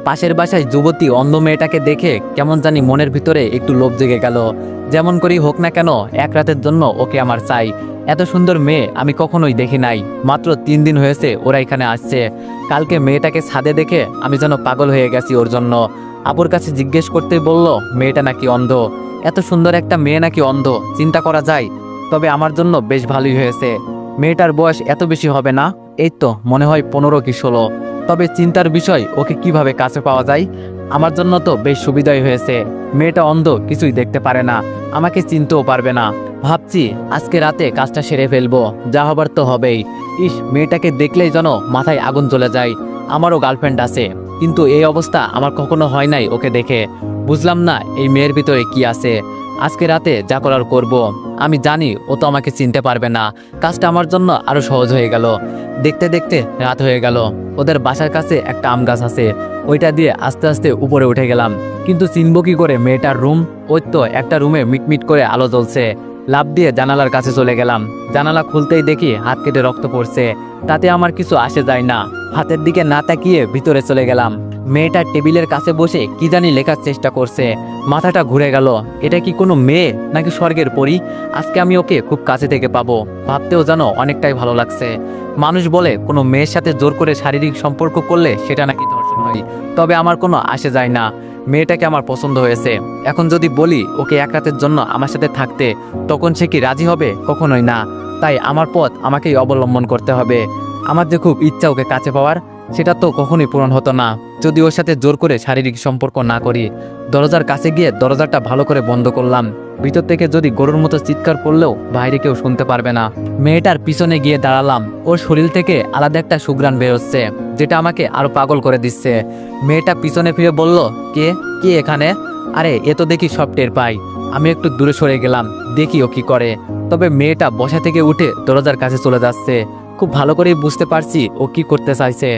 পাশের বাসায় যুবতী অন্ধ মেয়েটাকে দেখে কেমন জানি মনের ভিতরে একটু লোভ জেগে গেল। যেমন করেই হোক না কেন এক রাতের জন্য ওকে আমার চাই। এত সুন্দর মেয়ে আমি কখনোই দেখি নাই। মাত্র 3 দিন হয়েছে ওরা এখানে আসছে। কালকে মেয়েটাকে ছাদে দেখে আমি যেন পাগল হয়ে গেছি ওর জন্য। আপুর কাছে জিজ্ঞেস করতেই বলল মেয়েটা নাকি অন্ধ। এত সুন্দর একটা মেয়ে নাকি অন্ধ, চিন্তা করা যায়। তবে আমার জন্য বেশ ভালোই হয়েছে। মেয়েটার বয়স এত বেশি হবে না, এই তো মনে হয় 15 কি 16। তবে চিন্তার বিষয় ওকে কিভাবে কাছে পাওয়া যায়। আমার জন্য তো বেশ সুবিধাই হয়েছে। মেয়েটা অন্ধ, কিছুই দেখতে পারে না, আমাকে চিনতেও পারবে না। ভাবছি আজকে রাতে কাজটা সেরে ফেলবো, যা হবার তো হবেই। ইস, মেয়েটাকে দেখলেই যেন মাথায় আগুন জ্বলে যায়। আমারও গার্লফ্রেন্ড আছে, কিন্তু এই অবস্থা আমার কখনো হয় নাই ওকে দেখে। বুঝলাম না এই মেয়ের ভিতরে কি আছে। আজকে রাতে যা করার করব। আমি জানি ও তো আমাকে চিনতে পারবে না। কাজটা আমার জন্য আরো সহজ হয়ে গেল। দেখতে দেখতে রাত হয়ে গেল। ওদের বাসার কাছে একটা আম গাছ আছে, ওইটা দিয়ে আস্তে আস্তে উপরে উঠে গেলাম। কিন্তু চিনব কি করে মেয়েটার রুম? ওই তো একটা রুমে মিটমিট করে আলো জ্বলছে। লাফ দিয়ে জানালার কাছে চলে গেলাম। জানালা খুলতেই দেখি হাত কেটে রক্ত পড়ছে। তাতে আমার কিছু আসে যায় না। হাতের দিকে না তাকিয়ে ভিতরে চলে গেলাম। মেয়েটা টেবিলের কাছে বসে কি জানি লেখার চেষ্টা করছে। মাথাটা ঘুরে গেল। এটা কি কোনো মেয়ে নাকি স্বর্গের পরী? আজকে আমি ওকে খুব কাছে থেকে পাবো, ভাবতেও যেন অনেকটাই ভালো লাগছে। মানুষ বলে কোনো মেয়ের সাথে জোর করে শারীরিক সম্পর্ক করলে সেটা নাকি ধর্ষণ হয়। তবে আমার কোনো আসে যায় না। মেয়েটাকে আমার পছন্দ হয়েছে। এখন যদি বলি ওকে এক রাতের জন্য আমার সাথে থাকতে, তখন সে কি রাজি হবে? কখনোই না। তাই আমার পথ আমাকেই অবলম্বন করতে হবে। আমার যে খুব ইচ্ছা ওকে কাছে পাওয়ার, সেটা তো কখনোই পূরণ হতো না যদি ওর সাথে জোর করে শারীরিক সম্পর্ক না করি। দরজার কাছে গিয়ে দরজাটা ভালো করে বন্ধ করলাম। ভিতর থেকে যদি গরুর মতো চিৎকার করলেও বাইরে কেউ শুনতে পারবে না। মেয়েটার পিছনে গিয়ে দাঁড়ালাম। ওর শরীর থেকে আলাদা একটা সুঘ্রাণ বেরোচ্ছে, যেটা আমাকে আরো পাগল করে দিচ্ছে। মেয়েটা পিছনে ফিরে বলল, কে কে এখানে? আরে এ তো দেখি সব টের পাই। আমি একটু দূরে সরে গেলাম, দেখি ও কি করে। তবে মেয়েটা বসা থেকে উঠে দরজার কাছে চলে যাচ্ছে। খুব ভালো করেই বুঝতে পারছি ও কি করতে চাইছে।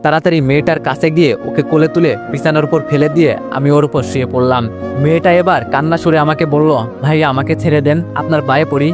তাড়াতাড়ি মেয়েটার কাছে গিয়ে ওকে কোলে তুলে বিছানার উপর ফেলে দিয়ে আমি ওর উপর শুয়ে পড়লাম। মেয়েটা এবার কান্না সুরে আমাকে বলল, ভাইয়া আমাকে ছেড়ে দেন, আপনার পায়ে পড়ি।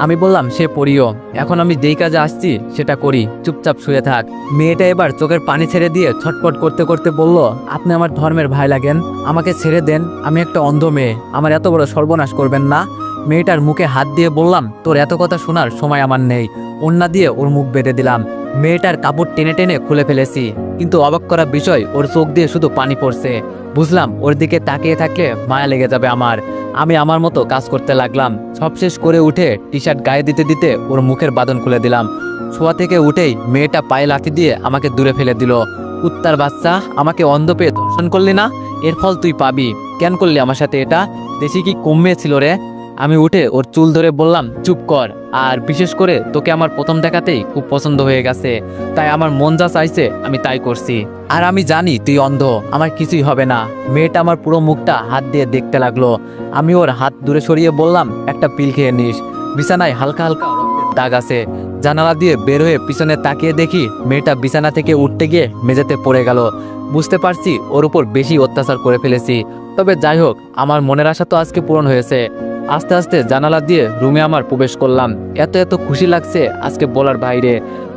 আমি বললাম, সে পড়িও, এখন আমি যেই কাজে আসছি সেটা করি, চুপচাপ শুয়ে থাক। মেয়েটা এবার চোখের পানি ছেড়ে দিয়ে ছটফট করতে করতে বলল, আপনি আমার ধর্মের ভাই লাগেন, আমাকে ছেড়ে দেন। আমি একটা অন্ধ মেয়ে, আমার এত বড় সর্বনাশ করবেন না। মেয়েটার মুখে হাত দিয়ে বললাম, তোর এত কথা শোনার সময় আমার নেই। ওড়না দিয়ে ওর মুখ বেঁধে দিলাম। মেয়েটার কাপড় টেনে টেনে খুলে ফেলেছি, কিন্তু অবাক করা বিষয় ওর চোখ দিয়ে শুধু পানি পড়ছে। বুঝলাম ওর দিকে তাকিয়ে থাকলে মায়া লেগে যাবে আমার। আমি আমার মতো কাজ করতে লাগলাম। সব শেষ করে উঠে টি শার্ট গায়ে দিতে দিতে ওর মুখের বাঁধন খুলে দিলাম। শোয়া থেকে উঠেই মেয়েটা পায়ে লাথি দিয়ে আমাকে দূরে ফেলে দিল। কুত্তার বাচ্চা, আমাকে অন্ধ পেয়ে ধর্ষণ করলি না? এর ফল তুই পাবি। কেন করলি আমার সাথে এটা? দেশি কি কমে ছিল রে? আমি উঠে ওর চুল ধরে বললাম, চুপ কর। আর বিশেষ করে তোকে আমার প্রথম দেখাতেই খুব পছন্দ হয়ে গেছে, তাই আমার মন যা চাইছে আমি তাই করছি। আর আমি জানি তুই অন্ধ, আমার কিছুই হবে না। মেয়েটা আমার পুরো মুখটা হাত দিয়ে দেখতে লাগলো। আমি ওর হাত দূরে সরিয়ে বললাম, একটা পিল খেয়ে নিস। বিছানায় হালকা হালকা রক্তের দাগ আছে। জানালা দিয়ে বের হয়ে পিছনে তাকিয়ে দেখি মেয়েটা বিছানা থেকে উঠতে গিয়ে মেঝেতে পড়ে গেল। বুঝতে পারছি ওর উপর বেশি অত্যাচার করে ফেলেছি। তবে যাই হোক, আমার মনের আশা তো আজকে পূরণ হয়েছে। আস্তে আস্তে জানালা দিয়ে রুমে আমার প্রবেশ করলাম। এত এত খুশি লাগছে আজকে বলার বাইরে।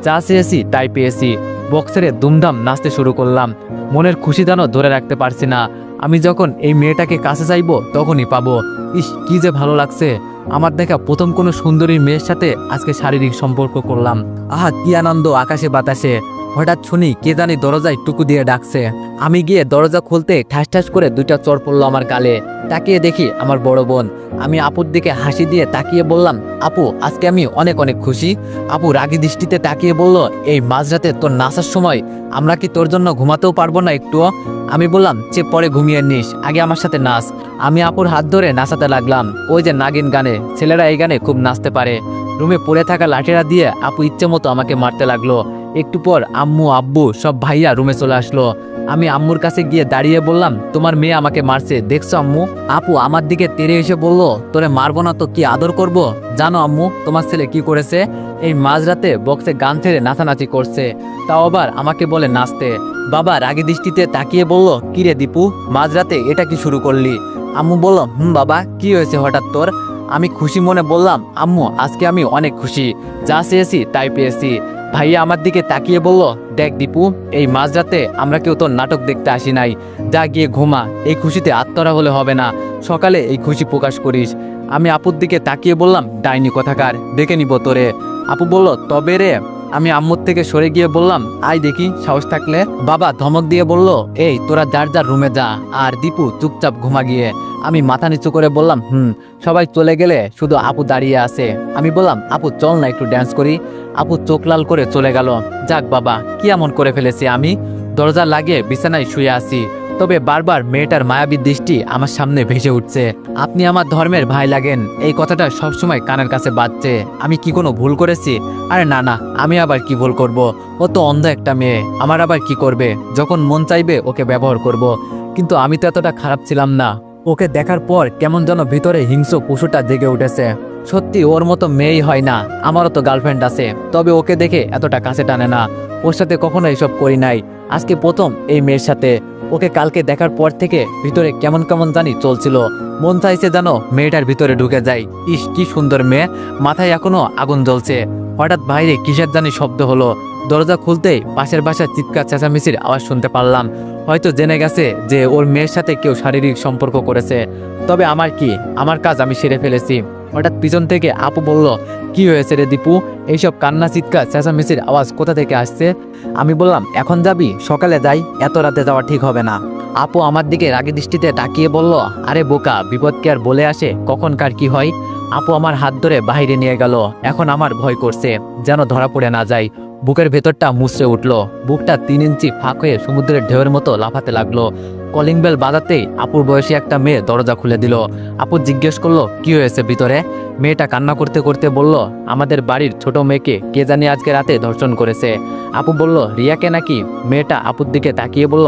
যা চেয়েছি তাই পেয়েছি। বক্সেরে দুমদাম নাচতে শুরু করলাম। মনের খুশি যেন ধরে রাখতে পারছি না। আমি যখন এই মেয়েটাকে কাছে চাইবো তখনই পাবো। ইস, কি যে ভালো লাগছে। আমার দেখা প্রথম কোনো সুন্দরী মেয়ের সাথে আজকে শারীরিক সম্পর্ক করলাম। আহা, কি আনন্দ আকাশে বাতাসে। হঠাৎ শুনি কে জানি দরজায় টুকু দিয়ে ডাকছে। আমি গিয়ে দরজা খুলতে ঠাস ঠাস করে 2টা চড় পড়লো আমার গালে। তাকিয়ে দেখি আমার বড় বোন। আমি আপুর দিকে হাসি দিয়ে তাকিয়ে বললাম, আপু আজকে আমি অনেক অনেক খুশি। আপু রাগী দৃষ্টিতে তাকিয়ে বলল, এই মাঝরাতে তোর নাচার সময় আমরা কি তোর জন্য ঘুমাতেও পারবো না একটুও? আমি বললাম, যে পরে ঘুমিয়ে নিস, আগে আমার সাথে নাচ। আমি আপুর হাত ধরে নাচাতে লাগলাম। ওই যে নাগিন গানে, ছেলেরা এই গানে খুব নাচতে পারে। রুমে পড়ে থাকা লাঠিরা দিয়ে আপু ইচ্ছে মতো আমাকে মারতে লাগলো। একটু পর আম্মু আব্বু সব ভাইয়া রুমে চলে আসলো। আমি আম্মুর কাছে গিয়ে দাঁড়িয়ে বললাম, তোমার মেয়ে আমাকে মারছে, দেখছো আম্মু? আপু আমার দিকে তেড়ে এসে বলল, তোরে মারবো না তো কি আদর করব? জানো আম্মু তোমার ছেলে কি করেছে? এই মাঝরাতে বক্সে গান ছেড়ে নাচানাচি করছে, তাও আবার আমাকে বলে নাচতে। বাবা রাগী দৃষ্টিতে তাকিয়ে বলল, কিরে দীপু, মাঝরাতে এটা কি শুরু করলি? আম্মু বলল, বাবা কি হয়েছে হঠাৎ তোর? আমি খুশি মনে বললাম, আম্মু আজকে আমি অনেক খুশি, যা চেয়েছি তাই পেয়েছি। ভাইয়া আমার দিকে তাকিয়ে বলল, দেখ দীপু, এই মাঝরাতে আমরা কেউ তোর নাটক দেখতে আসি নাই, যা গিয়ে ঘুমা, এই খুশিতে আত্মরা হলে হবে না, সকালে এই খুশি প্রকাশ করিস। আমি আপুর দিকে তাকিয়ে বললাম, ডাইনি কথাকার, দেখে নিব তোরে। আপু বলল, তবে রে। আমি আম্মুর থেকে সরে গিয়ে বললাম, আয় দেখি সাহস থাকলে। বাবা ধমক দিয়ে বলল, এই তোরা যার যার রুমে যা, আর দীপু চুপচাপ ঘুমা গিয়ে। আমি মাথা নিচু করে বললাম, সবাই চলে গেলে শুধু আপু দাঁড়িয়ে আছে। আমি বললাম, আপু চল না একটু ড্যান্স করি। আপু চোখ লাল করে চলে গেল। যাক বাবা, কি এমন করে ফেলেছি আমি? দরজা লাগিয়ে বিছানায় শুয়ে আছি, তবে বারবার মেয়েটার মায়াবী দৃষ্টি আমার সামনে ভেসে উঠছে। আপনি আমার ধর্মের ভাই লাগেন, এই কথাটা সবসময় কানের কাছে বাজছে। আমি কি কোনো ভুল করেছি? আরে না না, আমি আবার কি ভুল করব? ও তো অন্ধ একটা মেয়ে, আমার আবার কি করবে? যখন মন চাইবে ওকে ব্যবহার করব। কিন্তু আমি তো এতটা খারাপ ছিলাম না। ওকে দেখার পর কেমন যেন ভিতরে হিংস্র পশুটা জেগে উঠেছে। সত্যি ওর মতো মেয়েই হয় না, আমারও তো গার্লফ্রেন্ড আছে, তবে ওকে দেখে এতটা কাছে টানে না। ওর সাথে কখনো এসব করি নাই, আজকে প্রথম এই মেয়ের সাথে। ওকে কালকে দেখার পর থেকে ভিতরে কেমন কেমন জানি চলছিল। মন চাইছে যেন মেয়েটার ভিতরে ঢুকে যায়। ইস কি সুন্দর মেয়ে, মাথায় এখনো আগুন জ্বলছে। হঠাৎ বাইরে কিসের জানি শব্দ হলো। দরজা খুলতেই পাশের বাসার চিৎকার চেঁচামেচির আওয়াজ শুনতে পারলাম। হয়তো জেনে গেছে যে ওর মেয়ের সাথে কেউ শারীরিক সম্পর্ক করেছে। তবে আমার কি, আমার কাজ আমি সেরে ফেলেছি। হঠাৎ পিছন থেকে আপু বলল, কি হয়েছে রে দীপু? এইসব কান্না চিৎকার চেঁচামেচির আওয়াজ কোথা থেকে আসছে? আমি বললাম, এখন যাবি? সকালে যাই, এত রাতে যাওয়া ঠিক হবে না। আপু আমার দিকে রাগী দৃষ্টিতে তাকিয়ে বলল, আরে বোকা, বিপদ কি আর বলে আসে, কখন কার কি হয়? আপু আমার হাত ধরে বাইরে নিয়ে গেল। এখন আমার ভয় করছে, যেন ধরা পড়ে না যায়। বুকের ভেতরটা মুচড়ে উঠল, বুকটা 3 ইঞ্চি ফাঁক হয়ে সমুদ্রের ঢেউয়ের মতো লাফাতে লাগলো। কলিং বেল বাজাতেই আপুর বয়সী একটা মেয়ে দরজা খুলে দিল। আপু জিজ্ঞেস করলো, কি হয়েছে ভিতরে? মেয়েটা কান্না করতে করতে বলল, আমাদের বাড়ির ছোট মেয়েকে কে জানি আজকে রাতে ধর্ষণ করেছে। আপু বলল, রিয়াকে নাকি? মেয়েটা আপুর দিকে তাকিয়ে বলল,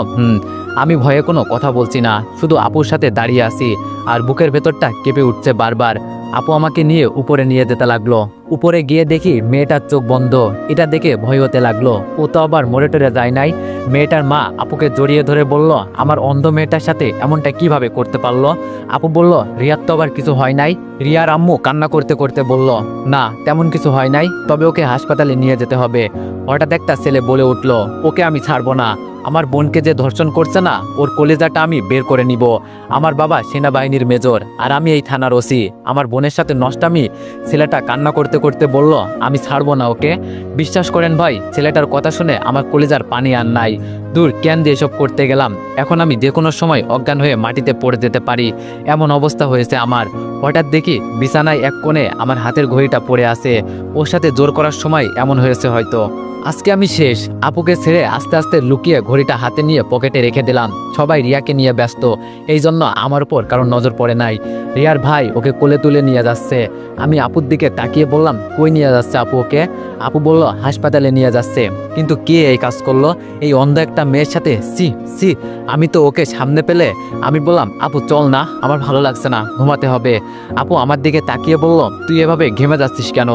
আমি ভয়ে কোনো কথা বলছি না, শুধু আপুর সাথে দাঁড়িয়ে আছি, আর বুকের ভেতরটা কেঁপে উঠছে বারবার। আপু আমাকে নিয়ে উপরে নিয়ে যেতে লাগলো। উপরে গিয়ে দেখি মেয়েটার চোখ বন্ধ। এটা দেখে ভয় হতে লাগলো, ও তো আবার মরে টরে যায় নাই। মেয়েটার মা আপুকে জড়িয়ে ধরে বলল, আমার অন্ধ মেয়েটার সাথে এমনটা কিভাবে করতে পারলো? আপু বলল, রিয়ার তো আবার কিছু হয় নাই। রিয়ার আম্মু কান্না করতে করতে বলল, না তেমন কিছু হয় নাই, তবে ওকে হাসপাতালে নিয়ে যেতে হবে। হঠাৎ একটা ছেলে বলে উঠল, ওকে আমি ছাড়বো না। আমার বোনকে যে ধর্ষণ করছে না, ওর কলেজাটা আমি বের করে নিব। আমার বাবা সেনাবাহিনীর মেজর, আর আমি এই থানার ওসি। আমার বোনের সাথে নষ্টামি। ছেলেটা কান্না করতে করতে বলল, আমি ছাড়বো না ওকে। বিশ্বাস করেন ভাই, ছেলেটার কথা শুনে আমার কলেজার পানি আর নাই। দূর, কেন দিয়ে এসব করতে গেলাম? এখন আমি যে কোনো সময় অজ্ঞান হয়ে মাটিতে পড়ে যেতে পারি, এমন অবস্থা হয়েছে আমার। হঠাৎ দেখি বিছানায় এক কোণে আমার হাতের ঘড়িটা পড়ে আছে। ওর সাথে জোর করার সময় এমন হয়েছে হয়তো। আজকে আমি শেষ। আপুকে ছেড়ে আস্তে আস্তে লুকিয়ে ঘড়িটা হাতে নিয়ে পকেটে রেখে দিলাম। সবাই রিয়াকে নিয়ে ব্যস্ত, এই জন্য আমার উপর কারণ নজর পড়ে নাই। রিয়ার ভাই ওকে কোলে তুলে নিয়ে যাচ্ছে। আমি আপুর দিকে তাকিয়ে বললাম, কই নিয়ে যাচ্ছে আপু ওকে? আপু বলল, হাসপাতালে নিয়ে যাচ্ছে। কিন্তু কে এই কাজ করলো? এই অন্ধ একটা মেয়ের সাথে? সি সি, আমি তো ওকে সামনে পেলে। আমি বললাম, আপু চল না, আমার ভালো লাগছে না, ঘুমাতে হবে। আপু আমার দিকে তাকিয়ে বলল, তুই এভাবে ঘেমে যাচ্ছিস কেন?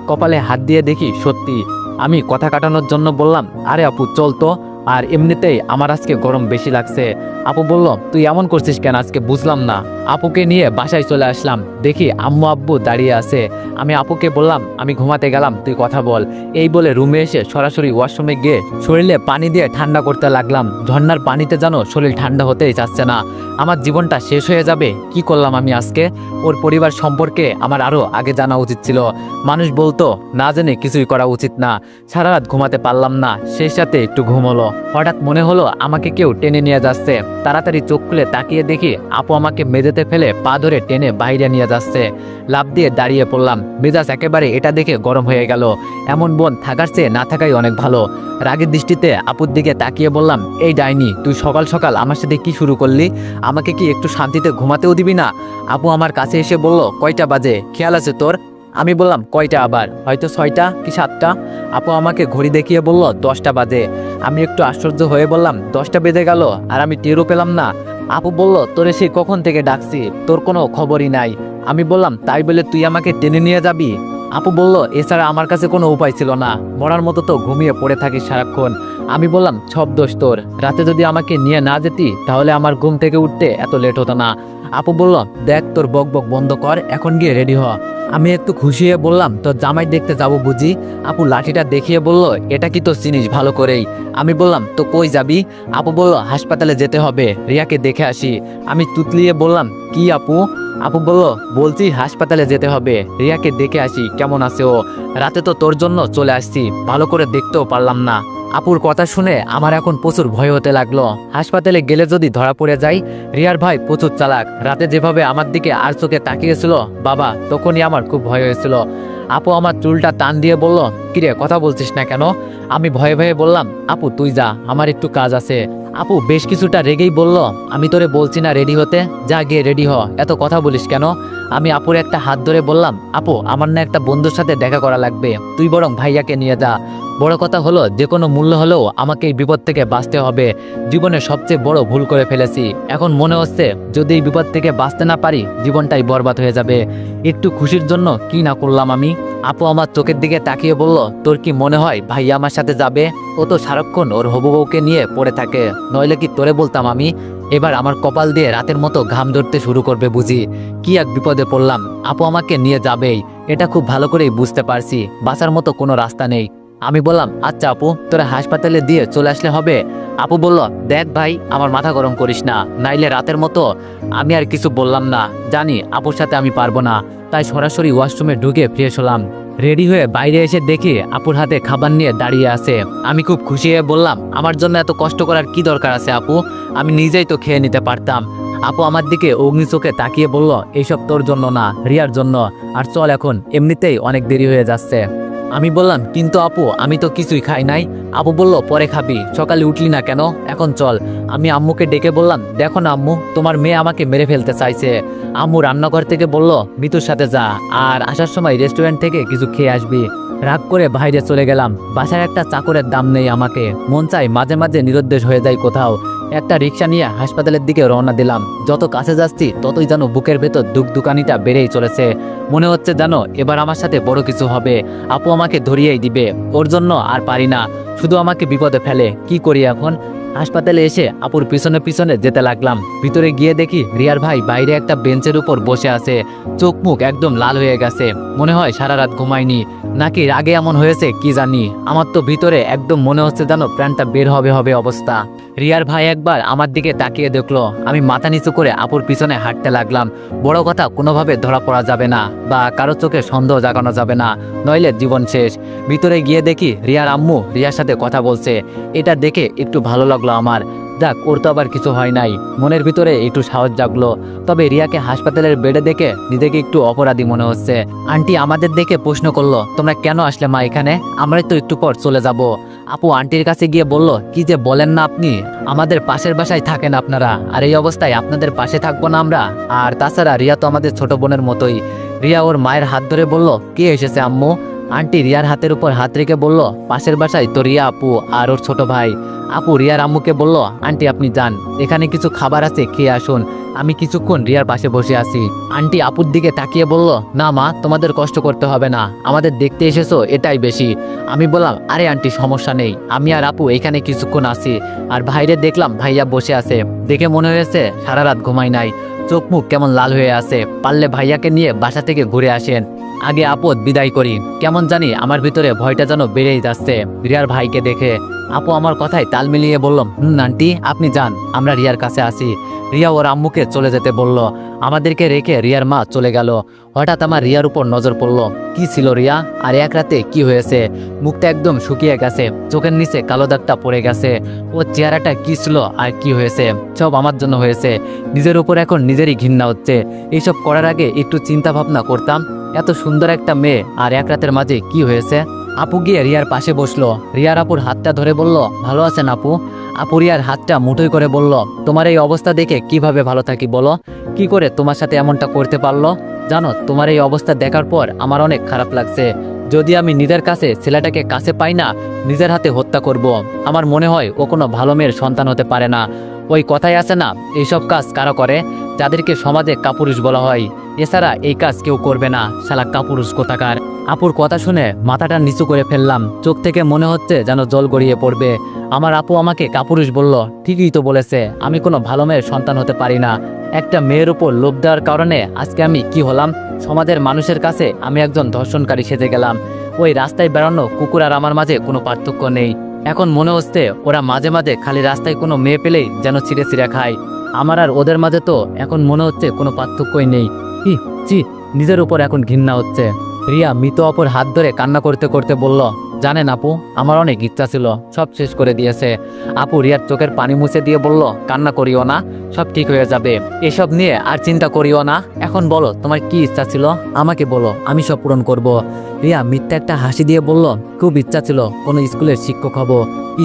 কপালে হাত দিয়ে দেখি সত্যি। আমি কথা কাটানোর জন্য বললাম, আরে আপু চল তো, আর এমনিতেই আমার আজকে গরম বেশি লাগছে। আপু বলল, তুই এমন করছিস কেন আজকে, বুঝলাম না। আপুকে নিয়ে বাসায় চলে আসলাম, দেখি আম্মু আব্বু দাঁড়িয়ে আছে। আমি আপুকে বললাম, আমি ঘুমাতে গেলাম, তুই কথা বল। এই বলে রুমে এসে সরাসরি ওয়াশরুমে গিয়ে শরীরে পানি দিয়ে ঠান্ডা করতে লাগলাম। ঝর্ণার পানিতে যেন শরীর ঠান্ডা হতেই চাচ্ছে না। আমার জীবনটা শেষ হয়ে যাবে। কি করলাম আমি আজকে? ওর পরিবার সম্পর্কে আমার আরো আগে জানা উচিত ছিল। মানুষ বলতো না জেনে কিছুই করা উচিত না। সারা রাত ঘুমাতে পারলাম না, সেই সাথে একটু ঘুম হলো। হঠাৎ মনে হলো আমাকে কেউ টেনে নিয়ে যাচ্ছে। তাড়াতাড়ি চোখ খুলে তাকিয়ে দেখি আপু আমাকে মেঝেতে ফেলে পা ধরে টেনে বাইরে নিয়ে যাচ্ছে। লাফ দিয়ে দাঁড়িয়ে পড়লাম। মেজাজ একেবারে এটা দেখে গরম হয়ে গেল। এমন বোন থাকার চেয়ে না থাকাই অনেক ভালো। রাগের দৃষ্টিতে আপুর দিকে তাকিয়ে বললাম, এই ডাইনি, তুই সকাল সকাল আমার সাথে কি শুরু করলি? আমাকে কি একটু শান্তিতে ঘুমাতেও দিবি না? আপু আমার কাছে এসে বলল, কয়টা বাজে, খেয়াল আছে তোর? আমি বললাম, কয়টা আবার? হয়তো 6টা কি 7টা। আপু আমাকে ঘড়ি দেখিয়ে বলল, 10টা বাজে। আমি একটু আশ্চর্য হয়ে বললাম, 10টা বেজে গেল আর আমি টেরও পেলাম না? আপু বলল, তোরে সেই কখন থেকে ডাকছি, তোর কোনো খবরই নাই। আমি বললাম, তাই বলে তুই আমাকে টেনে নিয়ে যাবি? আপু বলল, এছাড়া আমার কাছে কোনো উপায় ছিল না, মরার মতো তো ঘুমিয়ে পড়ে থাকিস সারাক্ষণ। আমি বললাম, সব দোষ তোর। রাতে যদি আমাকে নিয়ে না যেতি তাহলে আমার ঘুম থেকে উঠতে এত লেট হতো না। আপু বলল, দেখ তোর বক বক বন্ধ কর, এখন গিয়ে রেডি হ। আমি একটু খুশি হয়ে বললাম, তো জামাই দেখতে যাব বুঝি? আপু লাঠিটা দেখিয়ে বলল, এটা কি তো চিনিস ভালো করেই। আমি বললাম, তো কই যাবি? আপু বলল, হাসপাতালে যেতে হবে, রিয়াকে দেখে আসি। আমি তুতলিয়ে বললাম, কি আপু? আপু বলল, বলছি হাসপাতালে যেতে হবে, রিয়াকে দেখে আসি কেমন আছে ও। রাতে তো তোর জন্য চলে আসছি, ভালো করে দেখতেও পারলাম না। আপুর কথা শুনে আমার এখন প্রচুর ভয় হতে লাগলো। হাসপাতালে গেলে যদি ধরা পড়ে যাই। রিয়ার ভাই প্রচুর চালাক, রাতে যেভাবে আমার দিকে আর চোখে তাকিয়েছিল বাবা, তখনই আমার খুব ভয় হয়েছিল। আপু আমার চুলটা টান দিয়ে বলল, কিরে কথা বলছিস না কেন? আমি ভয়ে ভয়ে বললাম, আপু তুই যা, আমার একটু কাজ আছে। আপু বেশ কিছুটা রেগেই বলল, আমি তোরে বলছি না রেডি হতে, যা গিয়ে রেডি হ, এত কথা বলিস কেন? আমি আপুর একটা হাত ধরে বললাম, আপু আমার না একটা বন্ধুর সাথে দেখা করা লাগবে, তুই বরং ভাইয়াকে নিয়ে যা। বড় কথা হলো, যে কোনো মূল্য হলেও আমাকে এই বিপদ থেকে বাঁচতে হবে। জীবনে সবচেয়ে বড় ভুল করে ফেলেছি, এখন মনে হচ্ছে যদি এই বিপদ থেকে বাঁচতে না পারি জীবনটাই বরবাদ হয়ে যাবে। একটু খুশির জন্য কি না করলাম আমি। আপু আমার চোখের দিকে তাকিয়ে বলল, তোর কি মনে হয় ভাইয়া আমার সাথে যাবে? ও তো সারাক্ষণ ওর হবু বউকে নিয়ে পড়ে থাকে, নইলে কি তোরে বলতাম আমি? এবার আমার কপাল দিয়ে রাতের মতো ঘাম ধরতে শুরু করবে বুঝি। কি এক বিপদে পড়লাম, আপু আমাকে নিয়ে যাবেই, এটা খুব ভালো করেই বুঝতে পারছি, বাঁচার মতো কোনো রাস্তা নেই। আমি বললাম, আচ্ছা আপু তোরা হাসপাতালে দিয়ে চলে আসলে হবে। আপু বলল, দেখ ভাই আমার মাথা গরম করিস না, নাইলে রাতের মতো। আমি আর কিছু বললাম না, জানি আপুর সাথে আমি পারবো না, তাই সরাসরি ওয়াশরুমে ঢুকে ফ্রেশ হলাম। রেডি হয়ে বাইরে এসে দেখি আপুর হাতে খাবার নিয়ে দাঁড়িয়ে আছে। আমি খুব খুশি হয়ে বললাম, আমার জন্য এত কষ্ট করার কি দরকার আছে আপু, আমি নিজেই তো খেয়ে নিতে পারতাম। আপু আমার দিকে অগ্নি চোখে তাকিয়ে বলল, এইসব তোর জন্য না, রিয়ার জন্য, আর চল এখন, এমনিতেই অনেক দেরি হয়ে যাচ্ছে। আমি বললাম, কিন্তু আপু আমি তো কিছুই খাই নাই। আপু বলল, পরে খাবি, সকালে উঠলি না কেন, এখন চল। আমি আম্মুকে ডেকে বললাম, দেখো না আম্মু, তোমার মেয়ে আমাকে মেরে ফেলতে চাইছে। আম্মু রান্নাঘর থেকে বলল, মিতুর সাথে যা, আর আসার সময় রেস্টুরেন্ট থেকে কিছু খেয়ে আসবি। রাগ করে বাইরে চলে গেলাম। বাসার একটা চাকরের দাম নেই আমাকে, মন চাই মাঝে মাঝে নিরুদ্দেশ হয়ে যায় কোথাও। একটা রিক্সা নিয়ে হাসপাতালের দিকে রওনা দিলাম। যত কাছে যাচ্ছি ততই যেন বুকের ভেতর দুকানিটা বেড়েই চলেছে। মনে হচ্ছে জানো এবার আমার সাথে বড় কিছু হবে, আপু আমাকে ধরিয়েই দিবে, ওর জন্য আর পারি না, শুধু আমাকে বিপদে ফেলে, কি করি এখন? হাসপাতালে এসে আপুর পিছনে পিছনে যেতে লাগলাম। ভিতরে গিয়ে দেখি রিয়ার ভাই বাইরে একটা বেঞ্চের উপর বসে আছে, চোখ মুখ একদম লাল হয়ে গেছে, মনে হয় সারা রাত ঘুমায়নি, নাকি রাগে এমন হয়েছে কি জানি। আমার তো ভিতরে একদম মনে হচ্ছে যেন প্রাণটা বের হবে হবে অবস্থা। রিয়ার ভাই একবার আমার দিকে তাকিয়ে দেখলো, আমি মাথা নিচু করে আপুর পিছনে হাঁটতে লাগলাম। বড় কথা, কোনোভাবে ধরা পড়া যাবে না বা কারো চোখে সন্দেহ জাগানো যাবে না, নইলে জীবন শেষ। ভিতরে গিয়ে দেখি রিয়ার আম্মু রিয়ার সাথে কথা বলছে, এটা দেখে একটু ভালো লাগলো আমার। যাক, ওর তো আবার কিছু হয় নাই, মনের ভিতরে একটু সাহস জাগলো। তবে রিয়াকে হাসপাতালের বেডে দেখে নিজেকে একটু অপরাধী মনে হচ্ছে। আন্টি আমাদের দেখে প্রশ্ন করলো, তোমরা কেন আসলে মা এখানে, আমরাই তো একটু পর চলে যাব। আপু আন্টির কাছে গিয়ে বলল, কি যে বলেন না আপনি, আমাদের পাশের বাসায় থাকেন আপনারা, আর এই অবস্থায় আপনাদের পাশে থাকবো না আমরা? আর তাছাড়া রিয়া তো আমাদের ছোট বোনের মতোই। রিয়া ওর মায়ের হাত ধরে বলল, কে এসেছে আম্মু? আন্টি রিয়ার হাতের উপর হাত রেখে বলল, পাশের বাসায় তো রিয়া আপু আর ওর ছোট ভাই। আপু রিয়ার আম্মুকে বলল, আন্টি আপনি যান, এখানে কিছু খাবার আছে খেয়ে আসুন, আমি কিছুক্ষণ রিয়ার পাশে বসে আছি। আন্টি আপুর দিকে তাকিয়ে বলল, না মা, তোমাদের কষ্ট করতে হবে না, আমাদের দেখতে এসেছো এটাই বেশি। আমি বললাম, আরে আন্টি সমস্যা নেই, আমি আর আপু এখানে কিছুক্ষণ আছি। আর বাইরে দেখলাম ভাইয়া বসে আছে, দেখে মনে হয়েছে সারা রাত ঘুমাই নাই, চোখ মুখ কেমন লাল হয়ে আছে, পারলে ভাইয়াকে নিয়ে বাসা থেকে ঘুরে আসেন, আগে আপদ বিদায় করি। কেমন জানি আমার ভিতরে ভয়টা যেন বেড়েই যাচ্ছে রিয়ার ভাইকে দেখে। আপু আমার কথায় তাল মিলিয়ে বললাম, আন্টি আপনি যান, আমরা রিয়ার কাছে আসি। রিয়া ওর আম্মুকে চলে যেতে বলল। আমাদেরকে রেখে রিয়ার মা চলে গেল। হঠাৎ আমার রিয়ার উপর নজর পড়ল। কি ছিল রিয়া, আর এক রাতে কি হয়েছে? মুখটা একদম শুকিয়ে গেছে, চোখের নিচে কালো দাগটা পড়ে গেছে। ও চেহারাটা কি ছিল আর কি হয়েছে, সব আমার জন্য হয়েছে। নিজের উপর এখন নিজেরই ঘৃণা হচ্ছে। এইসব করার আগে একটু চিন্তা ভাবনা করতাম, এত সুন্দর একটা মেয়ে আর এক রাতের মাঝে কি হয়েছে। আপু গিয়ে রিয়ার পাশে বসলো। রিয়ার আপুর হাতটা ধরে বলল, ভালো আছেন আপু? আপু রিয়ার হাতটা মুঠোই করে বলল, তোমার এই অবস্থা দেখে কিভাবে ভালো থাকি বলো, কি করে তোমার সাথে এমনটা করতে পারলো? জানো তোমার এই অবস্থা দেখার পর আমার অনেক খারাপ লাগছে। যদি আমি নিজের কাছে ছেলেটাকে কাছে পাই না, নিজের হাতে হত্যা করব। আমার মনে হয় ও কোনো ভালো মেয়ের সন্তান হতে পারে না। ওই কথাই আছে না, এইসব কাজ কারা করে, যাদেরকে সমাজে কাপুরুষ বলা হয়। এছাড়া এই কাজ কেউ করবে না, শালা কাপুরুষ কোথাকার। আপুর কথা শুনে মাথাটা নিচু করে ফেললাম, চোখ থেকে মনে হচ্ছে যেন জল গড়িয়ে পড়বে। আমার আপু আমাকে কাপুরুষ বলল, ঠিকই তো বলেছে, আমি কোনো ভালো মেয়ের সন্তান হতে পারি না। একটা মেয়ের উপর লোভ দেওয়ার কারণে আজকে আমি কি হলাম, সমাজের মানুষের কাছে আমি একজন ধর্ষণকারী সেজে গেলাম। ওই রাস্তায় বেড়ানো কুকুর আর আমার মাঝে কোনো পার্থক্য নেই। এখন মনে হচ্ছে ওরা মাঝে মাঝে খালি রাস্তায় কোনো মেয়ে পেলেই যেন ছিঁড়ে ছিঁড়ে খায়। আমার আর ওদের মাঝে তো এখন মনে হচ্ছে কোনো পার্থক্যই নেই। চি, নিজের উপর এখন ঘৃণা হচ্ছে। রিয়া মৃত অপর হাত ধরে কান্না করতে করতে বলল, জানেন আপু, আমার অনেক ইচ্ছা ছিল, সব শেষ করে দিয়েছে। আপু রিয়ার চোখের পানি মুছে দিয়ে বলল, কান্না করিও না, সব ঠিক হয়ে যাবে, এসব নিয়ে আর চিন্তা করিও না। এখন বলো তোমার কি ইচ্ছা ছিল, আমাকে বলো, আমি সব পূরণ করব। রিয়া মিথ্যা একটা হাসি দিয়ে বলল, খুব ইচ্ছা ছিল কোনো স্কুলের শিক্ষক হব।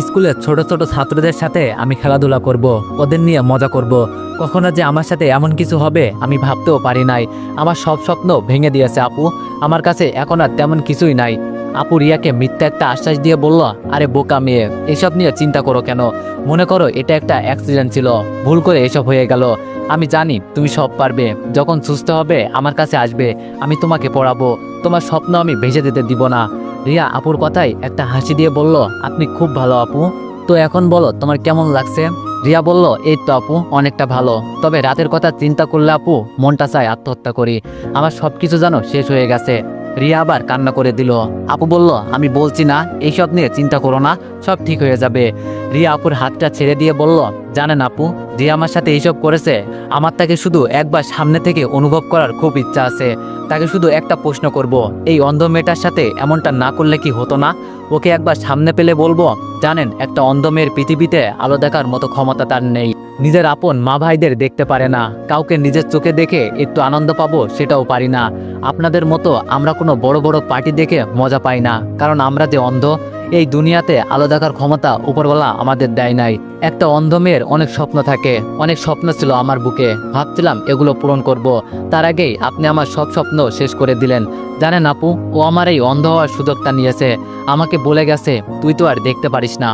স্কুলের ছোট ছোট ছাত্রদের সাথে আমি খেলাধুলা করব, ওদের নিয়ে মজা করব। কখনো যে আমার সাথে এমন কিছু হবে আমি ভাবতেও পারি নাই। আমার সব স্বপ্ন ভেঙে দিয়েছে আপু, আমার কাছে এখন আর তেমন কিছুই নাই। আপু রিয়াকে মিথ্যা একটা আশ্বাস দিয়ে বলল, আরে বোকা মেয়ে, এসব নিয়ে চিন্তা করো কেন? মনে করো এটা একটা অ্যাক্সিডেন্ট ছিল, ভুল করে এসব হয়ে গেল। আমি জানি তুমি সব পারবে, যখন সুস্থ হবে আমার কাছে আসবে, আমি তোমাকে পড়াবো, তোমার স্বপ্ন আমি ভেসে যেতে দিব না। রিয়া আপুর কথায় একটা হাসি দিয়ে বলল, আপনি খুব ভালো আপু, তো এখন বলো তোমার কেমন লাগছে? রিয়া বলল, এই তো আপু, অনেকটা ভালো, তবে রাতের কথা চিন্তা করলে আপু মনটা চায় আত্মহত্যা করি, আমার সব কিছু যেন শেষ হয়ে গেছে। রিয়া আবার কান্না করে দিল। আপু বলল, আমি বলছি না এইসব নিয়ে চিন্তা করো না, সব ঠিক হয়ে যাবে। রিয়া আপুর হাতটা ছেড়ে দিয়ে বলল, জানেন আপু, যে আমার সাথে এইসব করেছে, আমার তাকে শুধু একবার সামনে থেকে অনুভব করার খুব ইচ্ছা আছে। তাকে শুধু একটা প্রশ্ন করব, এই অন্ধ মেয়েটার সাথে এমনটা না করলে কি হতো না? ওকে একবার সামনে পেলে বলবো, জানেন, একটা অন্ধ মেয়ের পৃথিবীতে আলো দেখার মতো ক্ষমতা তার নেই। নিজের আপন মা ভাইদের দেখতে পারে না, কাউকে নিজের চোখে দেখে একটু আনন্দ পাবো সেটাও পারি না। আপনাদের মতো আমরা কোনো বড় বড় পার্টি দেখে মজা পাই না, কারণ আমরা যে অন্ধ, এই দুনিয়াতে আলো দেখার ক্ষমতা উপরওয়ালা আমাদের দেয় নাই। একটা অন্ধ মেয়ের অনেক স্বপ্ন থাকে, অনেক স্বপ্ন ছিল আমার বুকে, ভাবছিলাম এগুলো পূরণ করব। তার আগেই আপনি আমার সব স্বপ্ন শেষ করে দিলেন। জানেন আপু, ও আমার এই অন্ধ হওয়ার সুযোগটা নিয়েছে, আমাকে বলে গেছে তুই তো আর দেখতে পারিস না,